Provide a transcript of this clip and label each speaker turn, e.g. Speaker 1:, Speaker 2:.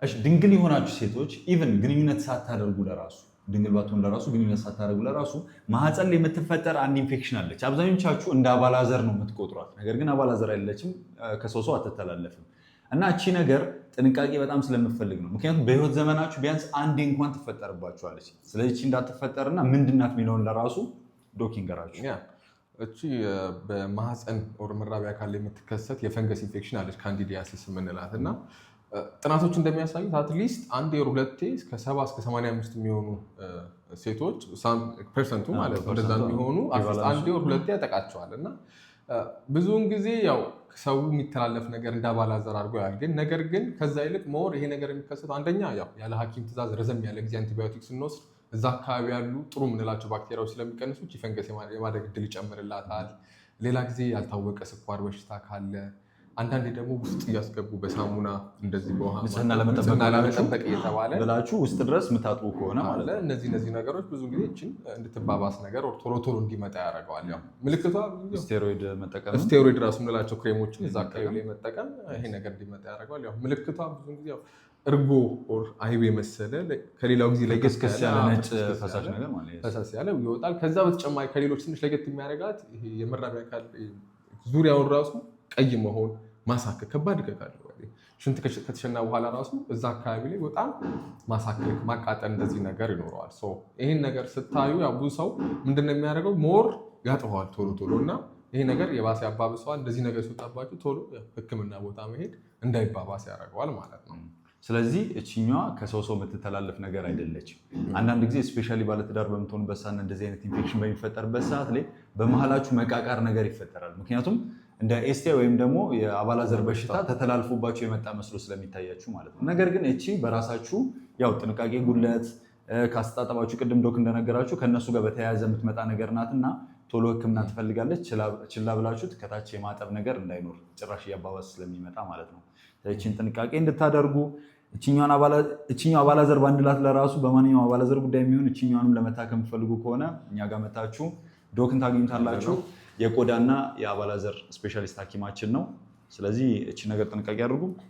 Speaker 1: እሺ ድንግል የሆናችሁ ሴቶች ኢቭን ግንኙነት ሳታደርጉ ለራሱ ድንግል ባትሆን ለራሱ ግንኙነት ሳታደርጉ ለራሱ ማህፀን ላይ የምትፈጠር አንድ ኢንፌክሽን አለች። አብዛኞቻችሁ እንደ አባላዘር ነው የምትቆጥሯት። ነገር ግን አባላዘር አይደለችም፣ ከሰው ሰው አትተላለፍም። እና እቺ ነገር ጥንቃቄ በጣም ስለምፈልግ ነው። ምክንያቱም በህይወት ዘመናችሁ ቢያንስ አንዴ እንኳን ትፈጠርባችኋለች። ስለዚህ እንዳትፈጠርና ምንድናት የሚለውን ለራሱ ዶኪንገራችሁ።
Speaker 2: እቺ በማህፀን ወር መራቢያ አካል ላይ የምትከሰት የፈንገስ ኢንፌክሽን አለች ካንዲዲያሲስ የምንላት እና ጥናቶች እንደሚያሳዩት አትሊስት አንዴ ወር ሁለቴ እስከ 70 እስከ 85 የሚሆኑ ሴቶች ፐርሰንቱ ማለት ነው እንደዛ የሚሆኑ አንዴ ወር ሁለቴ ያጠቃቸዋል። እና ብዙውን ጊዜ ያው ሰው የሚተላለፍ ነገር እንደ አባላዘር አድርጎ ያል ግን ነገር ግን ከዛ ይልቅ ሞር ይሄ ነገር የሚከሰተው አንደኛ ያው ያለ ሐኪም ትእዛዝ ረዘም ያለ ጊዜ አንቲባዮቲክ ስንወስድ እዛ አካባቢ ያሉ ጥሩ የምንላቸው ባክቴሪያዎች ስለሚቀንሱ ፈንገስ የማደግ እድል ይጨምርላታል። ሌላ ጊዜ ያልታወቀ ስኳር በሽታ ካለ አንዳንዴ ደግሞ ውስጥ እያስገቡ በሳሙና እንደዚህ በውሃ
Speaker 1: ንጽህና ለመጠበቅ እየተባለ ብላችሁ ውስጥ ድረስ የምታጥቡ ከሆነ ማለት ነው።
Speaker 2: እነዚህ ነገሮች ብዙ ጊዜ እችን እንድትባባስ ነገር ቶሎ እንዲመጣ ያደርገዋል። ያው ምልክቷ
Speaker 1: ስቴሮይድ መጠቀም
Speaker 2: ስቴሮይድ ራሱ የምንላቸው ክሬሞችን እዛ አካባቢ ላይ መጠቀም ይሄ ነገር እንዲመጣ ያደርገዋል። ያው ምልክቷ ብዙ ጊዜ ያው እርጎ ኦር አይቤ መሰለ ከሌላው ጊዜ
Speaker 1: ለገስከስ ያለ ነጭ ፈሳሽ ነገር ማለት ነው
Speaker 2: ፈሳሽ ያለ ይወጣል። ከዛ በተጨማሪ ከሌሎች ትንሽ ለየት የሚያደርጋት ይሄ የመራቢያ አካል ዙሪያውን ራሱ ቀይ መሆን ማሳከክ ከባድ ከካለ ሽንት ከተሸና በኋላ ራሱ እዛ አካባቢ ላይ በጣም ማሳከክ ማቃጠል እንደዚህ ነገር ይኖረዋል። ይህን ነገር ስታዩ ያው ብዙ ሰው ምንድነው የሚያደርገው ሞር ያጥፈዋል ቶሎ እና ይሄ ነገር የባሰ ያባብሰዋል። እንደዚህ ነገር ሲወጣባችሁ ቶሎ ሕክምና ቦታ መሄድ እንዳይባባስ ያደርገዋል ማለት ነው።
Speaker 1: ስለዚህ እችኛዋ ከሰው ሰው የምትተላለፍ ነገር አይደለችም። አንዳንድ ጊዜ ስፔሻሊ ባለትዳር በምትሆኑበት ሰዓት እንደዚህ አይነት ኢንፌክሽን በሚፈጠርበት ሰዓት ላይ በመሀላችሁ መቃቃር ነገር ይፈጠራል። ምክንያቱም እንደ ኤስቲአይ ወይም ደግሞ የአባላዘር በሽታ ተተላልፎባቸው የመጣ መስሎ ስለሚታያችሁ ማለት ነው። ነገር ግን እቺ በራሳችሁ ያው ጥንቃቄ ጉድለት ካስተጣጠባችሁ ቅድም ዶክ እንደነገራችሁ ከእነሱ ጋር በተያያዘ የምትመጣ ነገር ናትና ቶሎ ሕክምና ትፈልጋለች። ችላ ብላችሁት ከታች የማጠብ ነገር እንዳይኖር ጭራሽ እያባባስ ስለሚመጣ ማለት ነው። እቺን ጥንቃቄ እንድታደርጉ እችኛው አባላዘር ባንድላት ለራሱ በማንኛውም አባላዘር ጉዳይ የሚሆን እችኛውንም ለመታከም ፈልጉ ከሆነ እኛ ጋር መታችሁ ዶክን ታገኙታላችሁ። የቆዳና የአባላዘር ስፔሻሊስት ሐኪማችን ነው። ስለዚህ እቺ ነገር ጥንቃቄ አድርጉ።